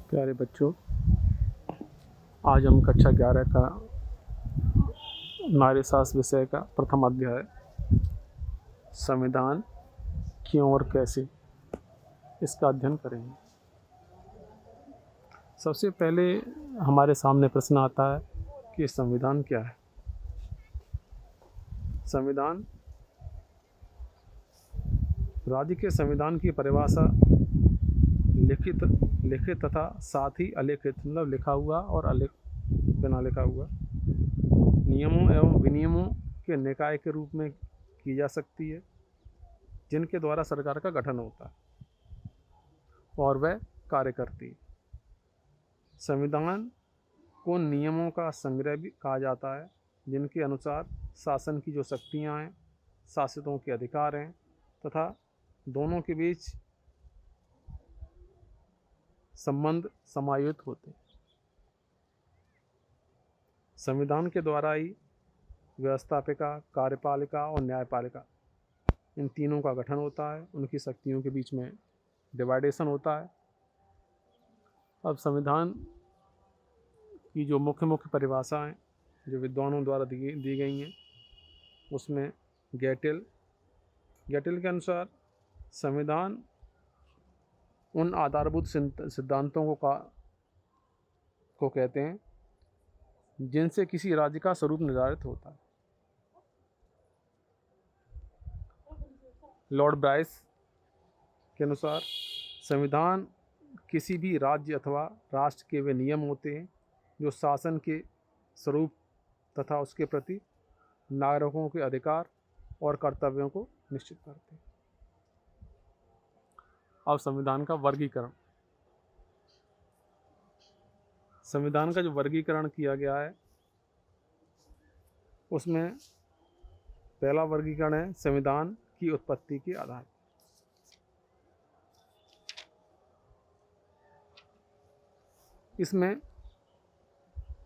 प्यारे बच्चों, आज हम कक्षा 11 का नारीशास्त्र विषय का प्रथम अध्याय संविधान क्यों और कैसे इसका अध्ययन करेंगे। सबसे पहले हमारे सामने प्रश्न आता है कि संविधान क्या है। संविधान राज्य के संविधान की परिभाषा लिखित तथा साथ ही अलिखित, मतलब लिखा हुआ और बिना लिखा हुआ नियमों एवं विनियमों के निकाय के रूप में की जा सकती है, जिनके द्वारा सरकार का गठन होता है और वह कार्य करती है। संविधान को नियमों का संग्रह भी कहा जाता है, जिनके अनुसार शासन की जो शक्तियाँ हैं, शासितों के अधिकार हैं तथा दोनों के बीच संबंध समायोजित होते हैं। संविधान के द्वारा ही व्यवस्थापिका, कार्यपालिका और न्यायपालिका, इन तीनों का गठन होता है। उनकी शक्तियों के बीच में डिवाइडेशन होता है। अब संविधान की जो मुख्य परिभाषाएं जो विद्वानों द्वारा दी गई हैं, उसमें गैटिल के अनुसार संविधान उन आधारभूत सिद्धांतों को कहते हैं जिनसे किसी राज्य का स्वरूप निर्धारित होता है। लॉर्ड ब्राइस के अनुसार संविधान किसी भी राज्य अथवा राष्ट्र के वे नियम होते हैं जो शासन के स्वरूप तथा उसके प्रति नागरिकों के अधिकार और कर्तव्यों को निश्चित करते हैं। अब संविधान का वर्गीकरण। संविधान का जो वर्गीकरण किया गया है, उसमें पहला वर्गीकरण है संविधान की उत्पत्ति के आधार। इसमें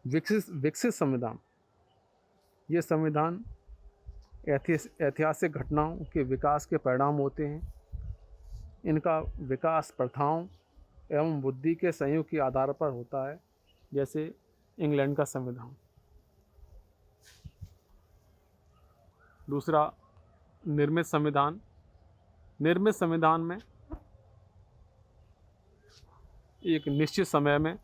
विकसित संविधान, ये संविधान ऐतिहासिक घटनाओं के विकास के परिणाम होते हैं। इनका विकास प्रथाओं एवं बुद्धि के संयोग के आधार पर होता है, जैसे इंग्लैंड का संविधान। दूसरा, निर्मित संविधान। निर्मित संविधान में एक निश्चित समय में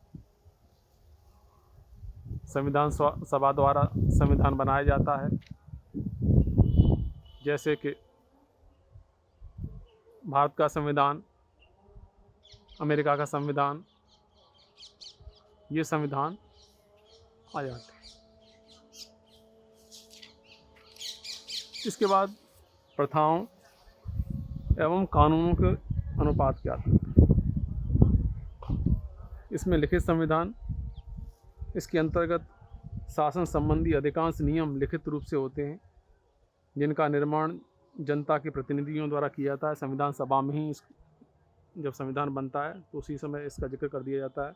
संविधान सभा द्वारा संविधान बनाया जाता है, जैसे कि भारत का संविधान, अमेरिका का संविधान, ये संविधान आ जाते हैं। इसके बाद प्रथाओं एवं कानूनों के अनुपात के आधार पर इसमें लिखित संविधान, इसके अंतर्गत शासन संबंधी अधिकांश नियम लिखित रूप से होते हैं, जिनका निर्माण जनता के प्रतिनिधियों द्वारा किया जाता है। संविधान सभा में ही जब संविधान बनता है तो उसी समय इसका जिक्र कर दिया जाता है।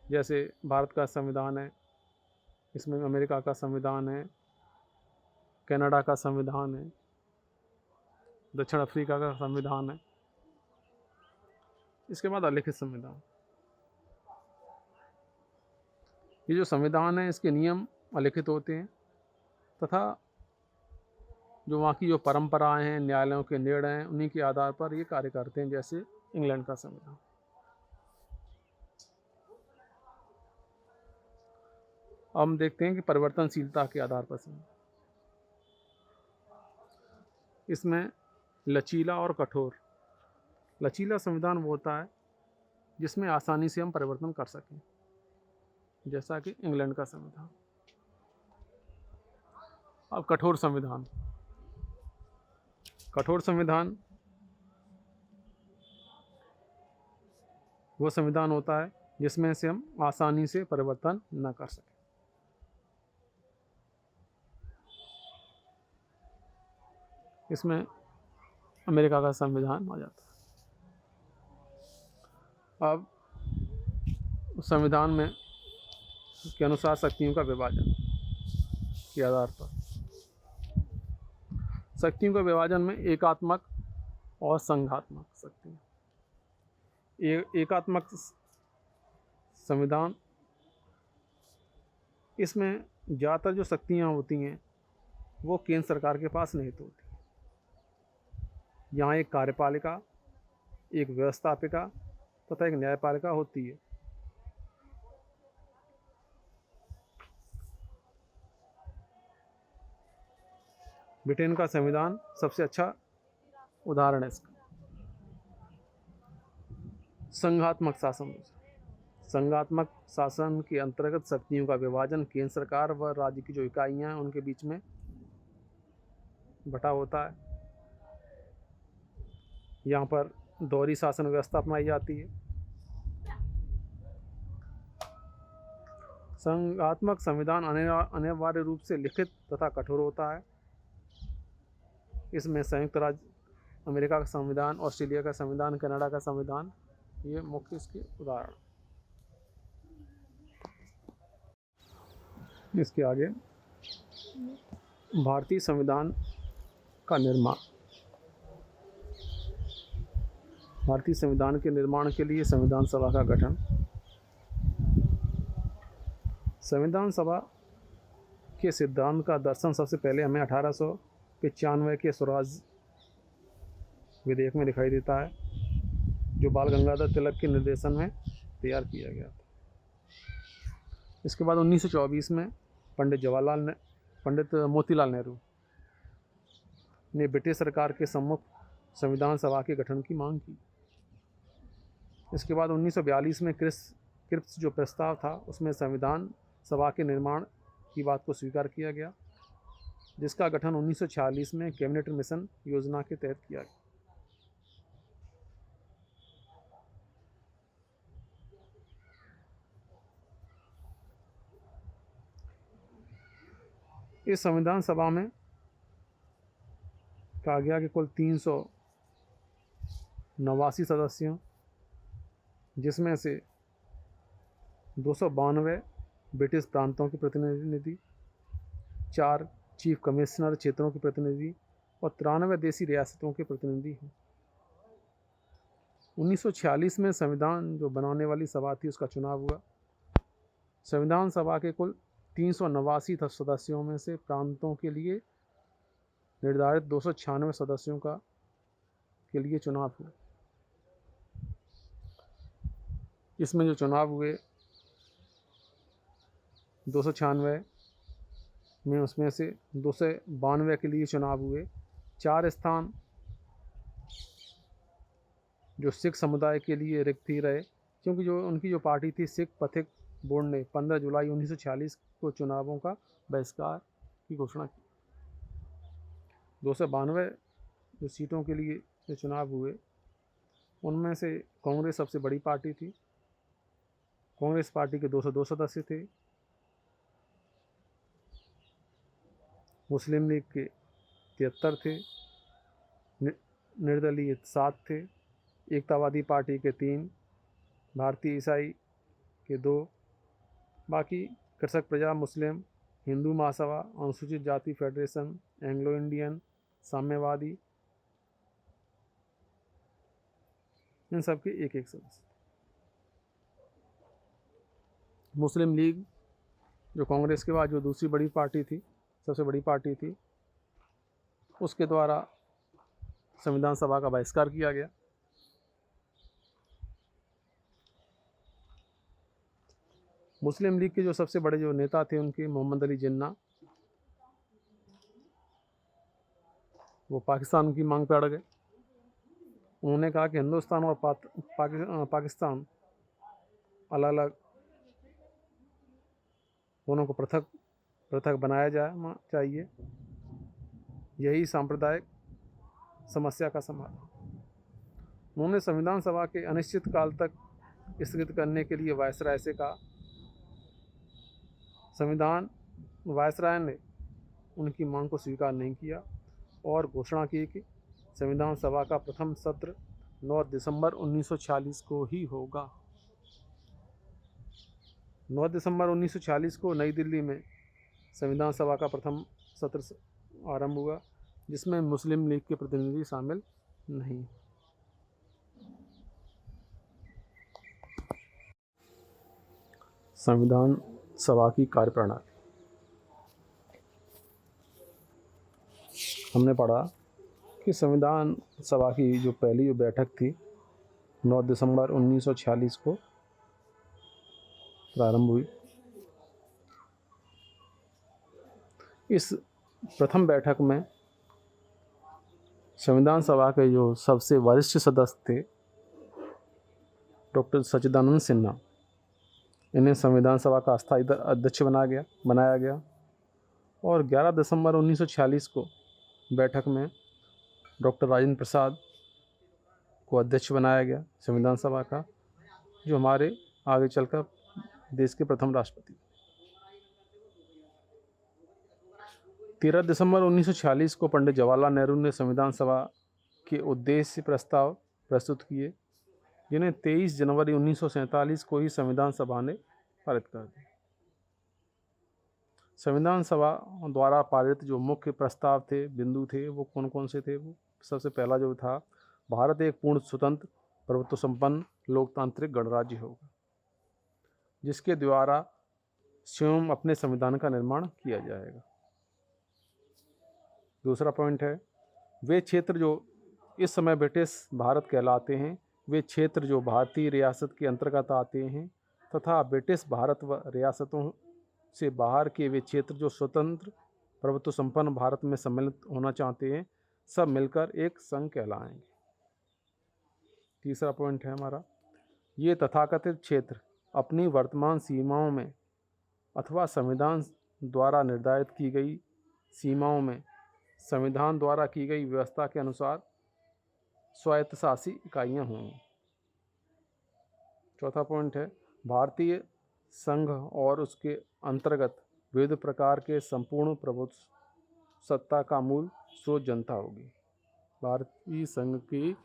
जैसे भारत का संविधान है, इसमें अमेरिका का संविधान है, कनाडा का संविधान है, दक्षिण अफ्रीका का संविधान है। इसके बाद अलिखित संविधान। ये जो संविधान है, इसके नियम अलिखित होते हैं तथा जो वहाँ की जो परंपराएं हैं, न्यायालयों के निर्णय हैं, उन्हीं के आधार पर ये कार्य करते हैं, जैसे इंग्लैंड का संविधान। अब हम देखते हैं कि परिवर्तनशीलता के आधार पर संविधान। इसमें लचीला और कठोर। लचीला संविधान वो होता है जिसमें आसानी से हम परिवर्तन कर सकें, जैसा कि इंग्लैंड का संविधान। अब कठोर संविधान। कठोर संविधान वो संविधान होता है जिसमें से हम आसानी से परिवर्तन न कर सकें। इसमें अमेरिका का संविधान आ जाता है। अब संविधान में के अनुसार शक्तियों का विभाजन के आधार पर, शक्तियों के विभाजन में एकात्मक और संघात्मक शक्तियाँ। एकात्मक संविधान, इसमें ज़्यादातर जो शक्तियाँ होती हैं वो केंद्र सरकार के पास नहीं तो होती। यहाँ एक कार्यपालिका, एक व्यवस्थापिका तथा एक न्यायपालिका होती है। ब्रिटेन का संविधान सबसे अच्छा उदाहरण है इसका। संघात्मक शासन, संघात्मक शासन के अंतर्गत शक्तियों का विभाजन केंद्र सरकार व राज्य की जो इकाइयां हैं उनके बीच में बटा होता है। यहाँ पर दोहरी शासन व्यवस्था अपनाई जाती है। संघात्मक संविधान अनिवार्य रूप से लिखित तथा कठोर होता है। इसमें संयुक्त राज्य अमेरिका का संविधान, ऑस्ट्रेलिया का संविधान, कनाडा का संविधान, ये मुख्य इसके उदाहरण। इसके आगे भारतीय संविधान का निर्माण। भारतीय संविधान के निर्माण के लिए संविधान सभा का गठन। संविधान सभा के सिद्धांत का दर्शन सबसे पहले हमें 1895 के स्वराज विधेयक में दिखाई देता है, जो बाल गंगाधर तिलक के निर्देशन में तैयार किया गया था। इसके बाद 1924 में पंडित मोतीलाल नेहरू ने ब्रिटिश सरकार के सम्मुख संविधान सभा के गठन की मांग की। इसके बाद 1942 में क्रिप्स जो प्रस्ताव था उसमें संविधान सभा के निर्माण की बात को स्वीकार किया गया, जिसका गठन 1946 में कैबिनेट मिशन योजना के तहत किया गया। इस संविधान सभा में कहा गया कि कुल 389 सदस्यों, जिसमें से 292 ब्रिटिश प्रांतों के प्रतिनिधि, 4 चीफ कमिश्नर क्षेत्रों के प्रतिनिधि और 93 देशी रियासतों के प्रतिनिधि हैं। 1946 में संविधान जो बनाने वाली सभा थी उसका चुनाव हुआ। संविधान सभा के कुल 389 सदस्यों में से प्रांतों के लिए निर्धारित 296 सदस्यों के लिए चुनाव हुआ। इसमें जो चुनाव हुए 296 में, उसमें से 292 के लिए चुनाव हुए। 4 स्थान जो सिख समुदाय के लिए रिक्त ही रहे, क्योंकि जो उनकी जो पार्टी थी सिख पथिक बोर्ड ने 15 जुलाई 1946 को चुनावों का बहिष्कार की घोषणा की। 292 जो सीटों के लिए जो चुनाव हुए उनमें से कांग्रेस सबसे बड़ी पार्टी थी। कांग्रेस पार्टी के 202 सदस्य थे। मुस्लिम लीग के 73 थे। निर्दलीय 7 थे। एकतावादी पार्टी के 3, भारतीय ईसाई के 2, बाकी कृषक प्रजा, मुस्लिम, हिंदू महासभा, अनुसूचित जाति फेडरेशन, एंग्लो इंडियन, साम्यवादी, इन सब के एक सदस्य। मुस्लिम लीग जो कांग्रेस के बाद जो दूसरी बड़ी पार्टी थी, सबसे बड़ी पार्टी थी, उसके द्वारा संविधान सभा का बहिष्कार किया गया। मुस्लिम लीग के जो सबसे बड़े जो नेता थे उनके मोहम्मद अली जिन्ना, वो पाकिस्तान की मांग पर अड़ गए। उन्होंने कहा कि हिंदुस्तान और पाकिस्तान अलग अलग, दोनों को पृथक पृथक बनाया चाहिए, यही सांप्रदायिक समस्या का समाधान। उन्होंने संविधान सभा के अनिश्चित काल तक स्थगित करने के लिए वायसराय से कहा। वायसराय ने उनकी मांग को स्वीकार नहीं किया और घोषणा की कि संविधान सभा का प्रथम सत्र 9 दिसंबर 1946 को ही होगा। 9 दिसंबर 1946 को नई दिल्ली में संविधान सभा का प्रथम सत्र आरंभ हुआ, जिसमें मुस्लिम लीग के प्रतिनिधि शामिल नहीं। संविधान सभा की कार्यप्रणाली। हमने पढ़ा कि संविधान सभा की जो पहली जो बैठक थी 9 दिसंबर 1946 को प्रारंभ हुई। इस प्रथम बैठक में संविधान सभा के जो सबसे वरिष्ठ सदस्य थे डॉक्टर सच्चिदानंद सिन्हा, इन्हें संविधान सभा का अस्थायी अध्यक्ष बनाया गया और 11 दिसंबर 1946 को बैठक में डॉक्टर राजेंद्र प्रसाद को अध्यक्ष बनाया गया संविधान सभा का, जो हमारे आगे चलकर देश के प्रथम राष्ट्रपति। 13 दिसंबर 1946 को पंडित जवाहरलाल नेहरू ने संविधान सभा के उद्देश्य प्रस्ताव प्रस्तुत किए, जिन्हें 23 जनवरी 1947 को ही संविधान सभा ने पारित कर दिया। संविधान सभा द्वारा पारित जो मुख्य प्रस्ताव थे, बिंदु थे, वो कौन कौन से थे? वो सबसे पहला जो था, भारत एक पूर्ण स्वतंत्र प्रभुत्व संपन्न लोकतांत्रिक गणराज्य होगा, जिसके द्वारा स्वयं अपने संविधान का निर्माण किया जाएगा। दूसरा पॉइंट है, वे क्षेत्र जो इस समय ब्रिटिश भारत कहलाते हैं, वे क्षेत्र जो भारतीय रियासत के अंतर्गत आते हैं तथा ब्रिटिश भारत व रियासतों से बाहर के वे क्षेत्र जो स्वतंत्र प्रभुत्व संपन्न भारत में सम्मिलित होना चाहते हैं, सब मिलकर एक संघ कहलाएंगे। तीसरा पॉइंट है हमारा, ये तथाकथित क्षेत्र अपनी वर्तमान सीमाओं में अथवा संविधान द्वारा निर्धारित की गई सीमाओं में संविधान द्वारा की गई व्यवस्था के अनुसार स्वायत्तशासी इकाइयाँ होंगी। चौथा पॉइंट है, भारतीय संघ और उसके अंतर्गत विविध प्रकार के संपूर्ण प्रभुत्व सत्ता का मूल स्रोत जनता होगी। भारतीय संघ की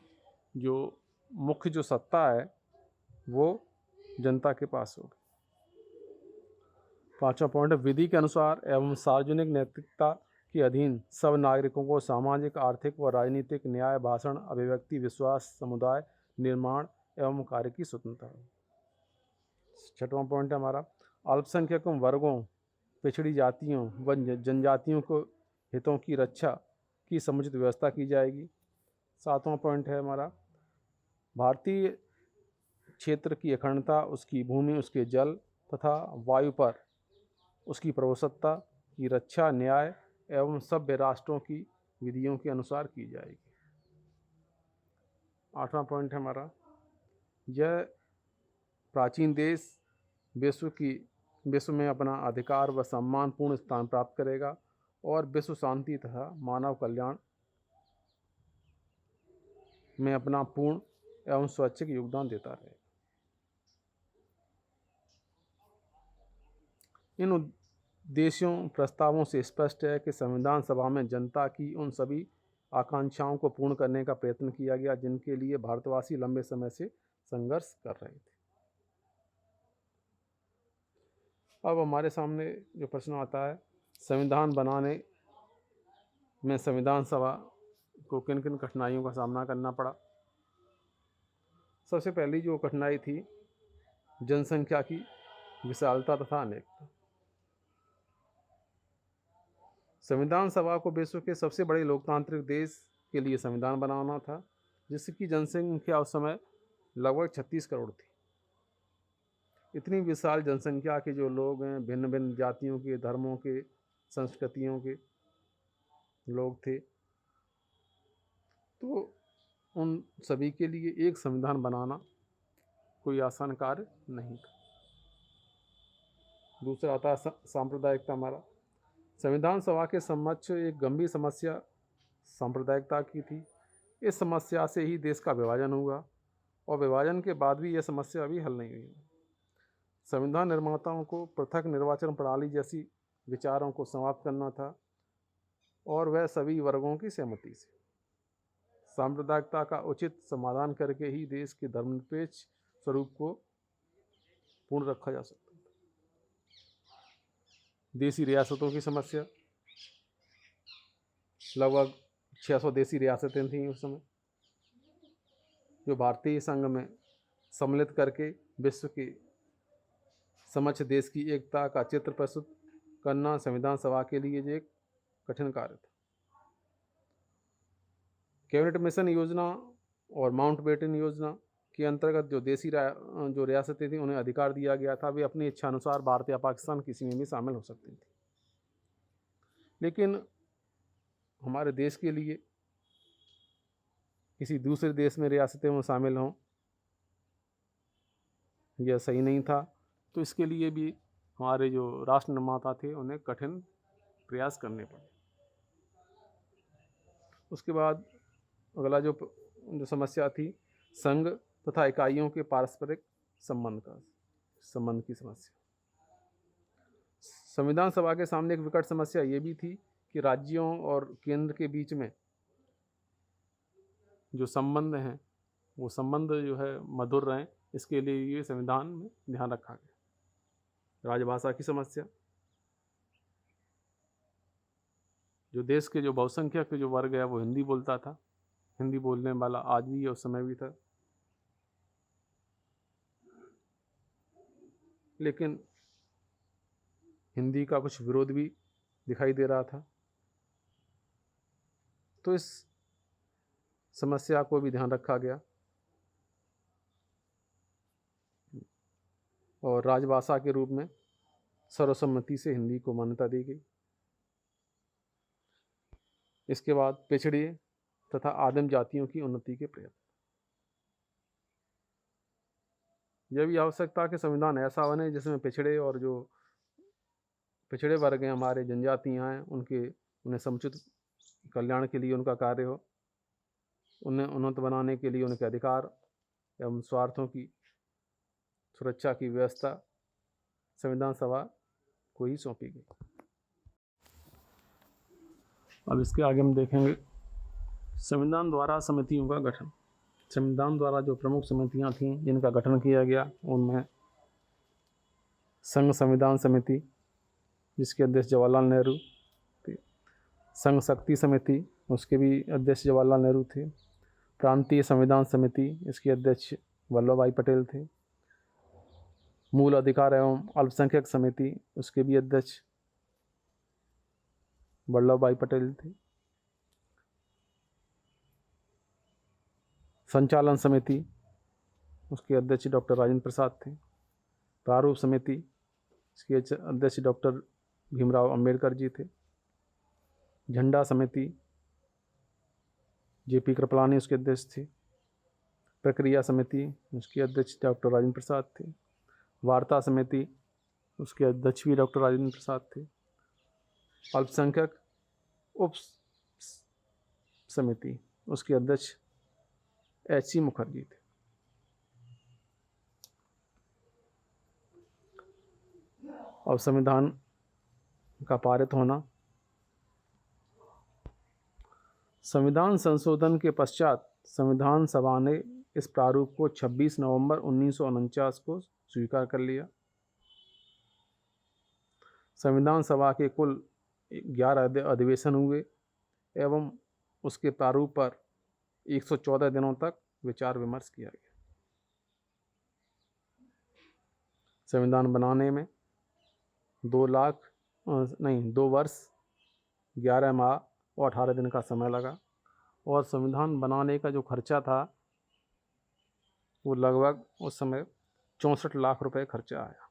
जो मुख्य जो सत्ता है वो जनता के पास होगी। पांचवा पॉइंट है, विधि के अनुसार एवं सार्वजनिक नैतिकता के अधीन सब नागरिकों को सामाजिक, आर्थिक व राजनीतिक न्याय, भाषण, अभिव्यक्ति, विश्वास, समुदाय निर्माण एवं कार्य की स्वतंत्रता है। छठवां पॉइंट है हमारा, अल्पसंख्यक वर्गों, पिछड़ी जातियों व जनजातियों को हितों की रक्षा की समुचित व्यवस्था की जाएगी। सातवां पॉइंट है हमारा, भारतीय क्षेत्र की अखंडता, उसकी भूमि, उसके जल तथा वायु पर उसकी प्रभुसत्ता की रक्षा न्याय एवं सभ्य राष्ट्रों की विधियों के अनुसार की जाएगी। आठवां पॉइंट है हमारा, यह प्राचीन देश विश्व में अपना अधिकार व सम्मानपूर्ण स्थान प्राप्त करेगा और विश्व शांति तथा मानव कल्याण में अपना पूर्ण एवं स्वैच्छिक योगदान देता रहेगा। इन उद्देश्यों प्रस्तावों से स्पष्ट है कि संविधान सभा में जनता की उन सभी आकांक्षाओं को पूर्ण करने का प्रयत्न किया गया जिनके लिए भारतवासी लंबे समय से संघर्ष कर रहे थे। अब हमारे सामने जो प्रश्न आता है, संविधान बनाने में संविधान सभा को किन किन कठिनाइयों का सामना करना पड़ा। सबसे पहली जो कठिनाई थी, जनसंख्या की विशालता तथा अनेकता। संविधान सभा को विश्व के सबसे बड़े लोकतांत्रिक देश के लिए संविधान बनाना था, जिसकी जनसंख्या उस समय लगभग 36 करोड़ थी। इतनी विशाल जनसंख्या के जो लोग हैं, भिन्न भिन्न जातियों के, धर्मों के, संस्कृतियों के लोग थे, तो उन सभी के लिए एक संविधान बनाना कोई आसान कार्य नहीं था। दूसरा आता है सांप्रदायिकता। हमारा संविधान सभा के समक्ष एक गंभीर समस्या सांप्रदायिकता की थी। इस समस्या से ही देश का विभाजन हुआ और विभाजन के बाद भी यह समस्या अभी हल नहीं हुई। संविधान निर्माताओं को पृथक निर्वाचन प्रणाली जैसी विचारों को समाप्त करना था और वह सभी वर्गों की सहमति से। सांप्रदायिकता का उचित समाधान करके ही देश के धर्मनिरपेक्ष स्वरूप को पूर्ण रखा जा सकता है। देसी रियासतों की समस्या, लगभग 600 देसी रियासतें थीं उस समय, जो भारतीय संघ में सम्मिलित करके विश्व के समक्ष देश की एकता का चित्र प्रस्तुत करना संविधान सभा के लिए एक कठिन कार्य था। कैबिनेट मिशन योजना और माउंटबेटन योजना के अंतर्गत जो जो रियासतें थीं उन्हें अधिकार दिया गया था, वे अपनी इच्छा अनुसार भारत या पाकिस्तान किसी में भी शामिल हो सकती थी। लेकिन हमारे देश के लिए किसी दूसरे देश में रियासतें में शामिल हों यह सही नहीं था। तो इसके लिए भी हमारे जो राष्ट्र निर्माता थे उन्हें कठिन प्रयास करने पड़े। उसके बाद अगला जो समस्या थी संघ तथा इकाइयों के पारस्परिक संबंध की समस्या। संविधान सभा के सामने एक विकट समस्या ये भी थी कि राज्यों और केंद्र के बीच में जो संबंध हैं वो संबंध जो है मधुर रहें, इसके लिए ये संविधान में ध्यान रखा गया। राजभाषा की समस्या, जो देश के जो बहुसंख्यक जो वर्ग है वो हिंदी बोलता था, हिंदी बोलने वाला आज भी उस समय भी था, लेकिन हिंदी का कुछ विरोध भी दिखाई दे रहा था। तो इस समस्या को भी ध्यान रखा गया और राजभाषा के रूप में सर्वसम्मति से हिंदी को मान्यता दी गई। इसके बाद पिछड़े तथा आदिम जातियों की उन्नति के प्रयत्न। यह भी आवश्यकता कि संविधान ऐसा बने जिसमें पिछड़े और जो पिछड़े वर्ग हैं, हमारे जनजातियाँ हैं, उन्हें समुचित कल्याण के लिए उनका कार्य हो, उन्हें उन्नत बनाने के लिए उनके अधिकार एवं स्वार्थों की सुरक्षा की व्यवस्था संविधान सभा को ही सौंपी गई। अब इसके आगे हम देखेंगे संविधान द्वारा समितियों का गठन। संविधान द्वारा जो प्रमुख समितियां थीं जिनका गठन किया गया उनमें संघ संविधान समिति जिसके अध्यक्ष जवाहरलाल नेहरू थे, संघ शक्ति समिति उसके भी अध्यक्ष जवाहरलाल नेहरू थे, प्रांतीय संविधान समिति इसके अध्यक्ष वल्लभ भाई पटेल थे, मूल अधिकार एवं अल्पसंख्यक समिति उसके भी अध्यक्ष वल्लभ भाई पटेल थे, संचालन समिति उसके अध्यक्ष डॉक्टर राजेंद्र प्रसाद थे, प्रारूप समिति इसके अध्यक्ष डॉक्टर भीमराव अंबेडकर जी थे, झंडा समिति जेपी कृपलानी उसके अध्यक्ष थे, प्रक्रिया समिति उसके अध्यक्ष डॉक्टर राजेंद्र प्रसाद थे, वार्ता समिति उसके अध्यक्ष भी डॉक्टर राजेंद्र प्रसाद थे, अल्पसंख्यक उप समिति उसके अध्यक्ष एच.सी. मुखर्जी थे। और संविधान का पारित होना। संविधान संशोधन के पश्चात संविधान सभा ने इस प्रारूप को 26 नवंबर 1949 को स्वीकार कर लिया। संविधान सभा के कुल 11 अधिवेशन हुए एवं उसके प्रारूप पर 114 दिनों तक विचार विमर्श किया गया। संविधान बनाने में 2 वर्ष 11 माह और 18 दिन का समय लगा और संविधान बनाने का जो खर्चा था वो लगभग उस समय 64 लाख रुपए खर्चा आया।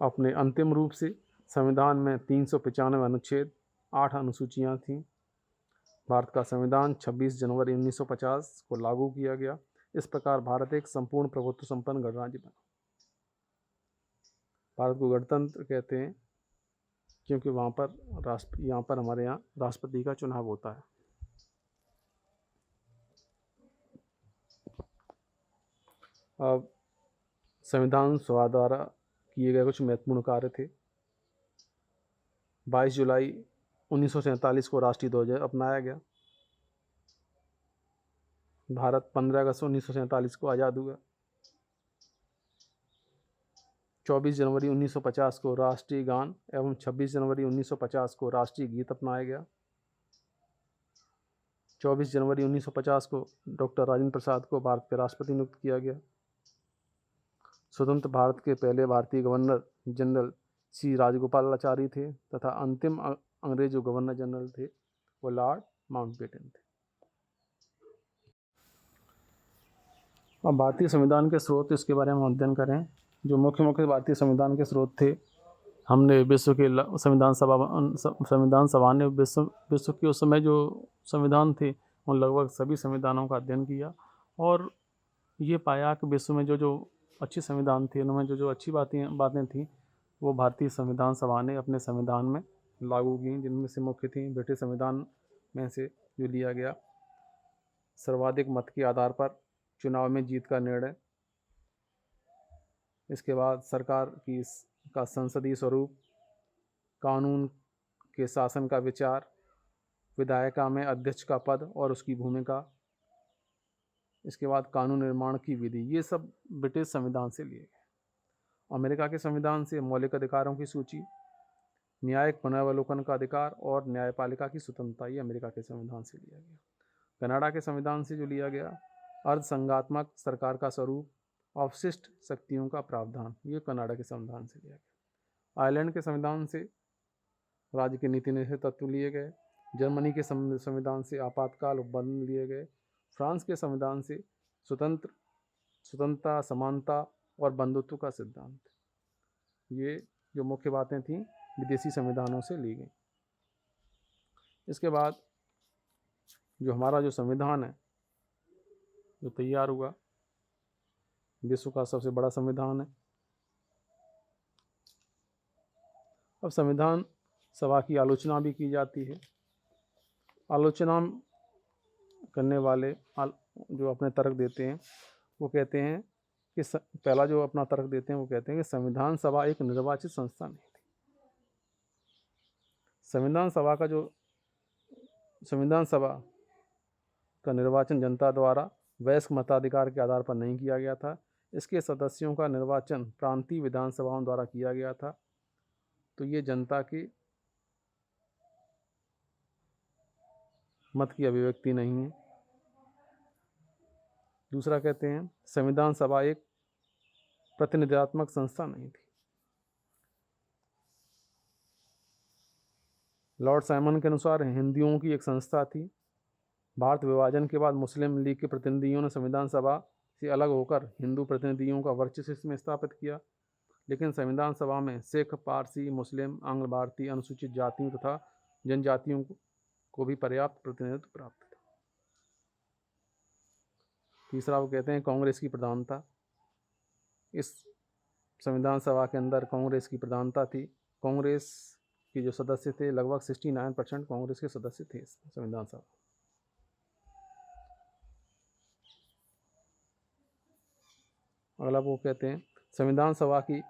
अपने अंतिम रूप से संविधान में 395 अनुच्छेद, 8 अनुसूचियां थीं। भारत का संविधान 26 जनवरी 1950 को लागू किया गया। इस प्रकार भारत एक संपूर्ण प्रभुत्व संपन्न गणराज्य बना। भारत को गणतंत्र कहते हैं क्योंकि यहाँ पर हमारे यहाँ राष्ट्रपति का चुनाव होता है। अब संविधान सभा द्वारा किए गए कुछ महत्वपूर्ण कार्य थे। 22 जुलाई 1947 को राष्ट्रीय ध्वज अपनाया गया। भारत 15 अगस्त 1947 को आज़ाद हुआ। 24 जनवरी 1950 को राष्ट्रीय गान एवं 26 जनवरी 1950 को राष्ट्रीय गीत अपनाया गया। 24 जनवरी 1950 को डॉक्टर राजेंद्र प्रसाद को भारत के राष्ट्रपति नियुक्त किया गया। स्वतंत्र भारत के पहले भारतीय गवर्नर जनरल श्री राजगोपालाचारी थे तथा अंतिम अंग्रेज जो गवर्नर जनरल थे वो लॉर्ड माउंटबेटन थे। अब भारतीय संविधान के स्रोत, इसके बारे में अध्ययन करें। जो मुख्य भारतीय संविधान के स्रोत थे, हमने विश्व के संविधान सभा ने विश्व के उस समय जो संविधान थे उन लगभग सभी संविधानों का अध्ययन किया और ये पाया कि विश्व में जो अच्छे संविधान थे, उनमें जो अच्छी बातें थी वो भारतीय संविधान सभा ने अपने संविधान में लागू की, जिनमें से मुख्य थी ब्रिटिश संविधान में से जो लिया गया सर्वाधिक मत के आधार पर चुनाव में जीत का निर्णय, इसके बाद सरकार का संसदीय स्वरूप, कानून के शासन का विचार, विधायिका में अध्यक्ष का पद और उसकी भूमिका, इसके बाद कानून निर्माण की विधि, ये सब ब्रिटिश संविधान से लिए गए। अमेरिका के संविधान से मौलिक अधिकारों की सूची, न्यायिक पुनर्वलोकन का अधिकार और न्यायपालिका की स्वतंत्रता, ये अमेरिका के संविधान से लिया गया। कनाडा के संविधान से जो लिया गया अर्धसंघात्मक सरकार का स्वरूप, अवशिष्ट शक्तियों का प्रावधान, ये कनाडा के संविधान से लिया गया। आयरलैंड के संविधान से राज्य के नीति निषेध तत्व लिए गए। जर्मनी के संविधान से आपातकाल उपबंध लिए गए। फ्रांस के संविधान से स्वतंत्रता, समानता और बंधुत्व का सिद्धांत, ये जो मुख्य बातें थीं विदेशी संविधानों से ली गई। इसके बाद जो हमारा जो संविधान है जो तैयार हुआ, विश्व का सबसे बड़ा संविधान है। अब संविधान सभा की आलोचना भी की जाती है। आलोचना करने वाले जो अपने तर्क देते हैं वो कहते हैं कि पहला जो अपना तर्क देते हैं वो कहते हैं कि संविधान सभा एक निर्वाचित संस्था नहीं थी। संविधान सभा का निर्वाचन जनता द्वारा वयस्क मताधिकार के आधार पर नहीं किया गया था। इसके सदस्यों का निर्वाचन प्रांतीय विधानसभाओं द्वारा किया गया था। तो ये जनता की मत की अभिव्यक्ति नहीं है। दूसरा कहते हैं संविधान सभा एक प्रतिनिधित्वात्मक संस्था नहीं थी। लॉर्ड साइमन के अनुसार हिंदुओं की एक संस्था थी। भारत विभाजन के बाद मुस्लिम लीग के प्रतिनिधियों ने संविधान सभा से अलग होकर हिंदू प्रतिनिधियों का वर्चस्व इसमें स्थापित किया, लेकिन संविधान सभा में सिख, पारसी, मुस्लिम, आंग्ल भारतीय, अनुसूचित जातियों तथा जनजातियों को भी पर्याप्त प्रतिनिधित्व प्राप्त था। तीसरा वो कहते हैं कांग्रेस की प्रधानता। इस संविधान सभा के अंदर कांग्रेस की प्रधानता थी। कांग्रेस के जो सदस्य थे लगभग 69% कांग्रेस के सदस्य थे संविधान सभा। अगला वो कहते हैं संविधान सभा की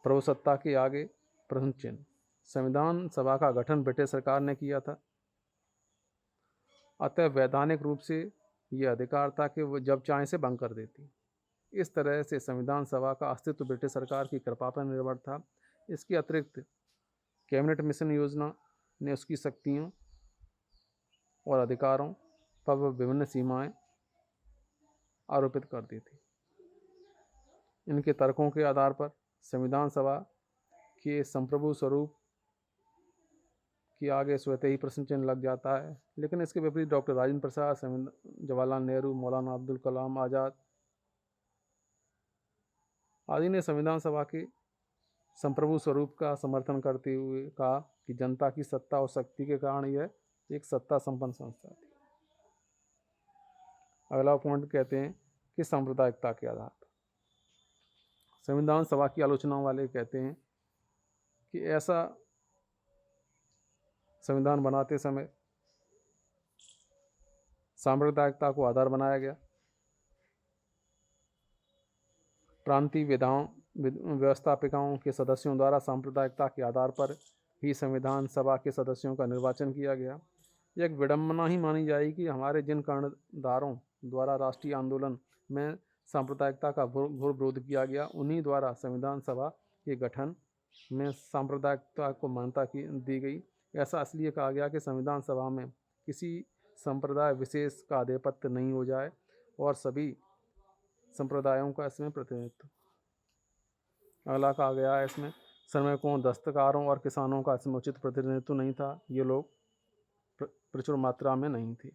प्रभुसत्ता के आगे प्रश्न चिन्ह। संविधान सभा का गठन ब्रिटिश सरकार ने किया था, अतः वैधानिक रूप से यह अधिकार था कि वो जब चाहे से भंग कर देती। इस तरह से संविधान सभा का अस्तित्व ब्रिटिश सरकार की कृपा पर निर्भर था। इसके अतिरिक्त कैबिनेट मिशन योजना ने उसकी शक्तियों और अधिकारों पर विभिन्न सीमाएं आरोपित कर दी थी। इनके तर्कों के आधार पर संविधान सभा के संप्रभु स्वरूप के आगे स्वतः ही प्रश्न चिन्ह लग जाता है। लेकिन इसके विपरीत डॉक्टर राजेंद्र प्रसाद, जवाहरलाल नेहरू, मौलाना अब्दुल कलाम आज़ाद आदि ने संविधान सभा के संप्रभु स्वरूप का समर्थन करते हुए कहा कि जनता की सत्ता और शक्ति के कारण यह एक सत्ता संपन्न संस्था थी। अगला पॉइंट कहते हैं कि सांप्रदायिकता के आधार पर संविधान सभा की आलोचना वाले कहते हैं कि ऐसा संविधान बनाते समय सांप्रदायिकता को आधार बनाया गया। प्रांतीय व्यवस्थापिकाओं के सदस्यों द्वारा सांप्रदायिकता के आधार पर ही संविधान सभा के सदस्यों का निर्वाचन किया गया। यह एक विडंबना ही मानी जाएगी कि हमारे जिन कर्णधारों द्वारा राष्ट्रीय आंदोलन में सांप्रदायिकता का घोर विरोध किया गया, उन्हीं द्वारा संविधान सभा के गठन में सांप्रदायिकता को मान्यता दी गई। ऐसा इसलिए कहा गया कि संविधान सभा में किसी संप्रदाय विशेष का आधिपत्य नहीं हो जाए और सभी संप्रदायों का इसमें प्रतिनिधित्व। अगला कहा गया है इसमें, श्रमिकों, दस्तकारों और किसानों का इसमें उचित प्रतिनिधित्व नहीं था, ये लोग प्रचुर मात्रा में नहीं थे।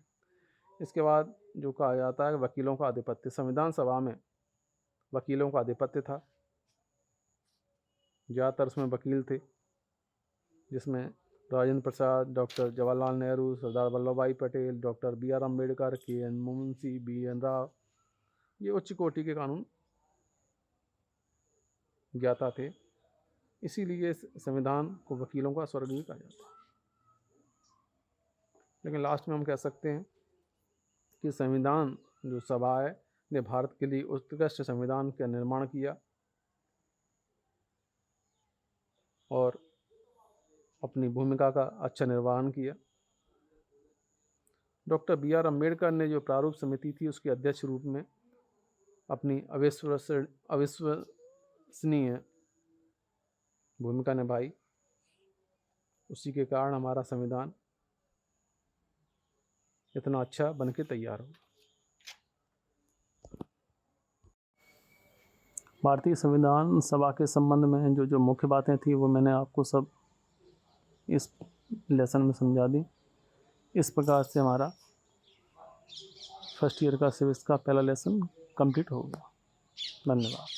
इसके बाद जो कहा जाता है वकीलों का आधिपत्य, संविधान सभा में वकीलों का आधिपत्य था, ज़्यादातर उसमें वकील थे, जिसमें राजेंद्र प्रसाद, डॉक्टर जवाहरलाल नेहरू, सरदार वल्लभ भाई Patel, doctor BR Ambedkar, KN Munshi, BN Rao, ये उच्च कोटि के कानून ज्ञाता थे। इसीलिए इस संविधान को वकीलों का स्वर्ग भी कहा जाता है। लेकिन लास्ट में हम कह सकते हैं कि संविधान जो सभा है ने भारत के लिए उत्कृष्ट संविधान का निर्माण किया और अपनी भूमिका का अच्छा निर्वहन किया। डॉक्टर BR अम्बेडकर ने जो प्रारूप समिति थी उसके अध्यक्ष रूप में अपनी अविश्वसनीय भूमिका निभाई। उसी के कारण हमारा संविधान इतना अच्छा बन के तैयार हो। भारतीय संविधान सभा के संबंध में जो मुख्य बातें थी वो मैंने आपको सब इस लेसन में समझा दी। इस प्रकार से हमारा फर्स्ट ईयर का सिविक्स का पहला लेसन कंप्लीट हो गया। धन्यवाद।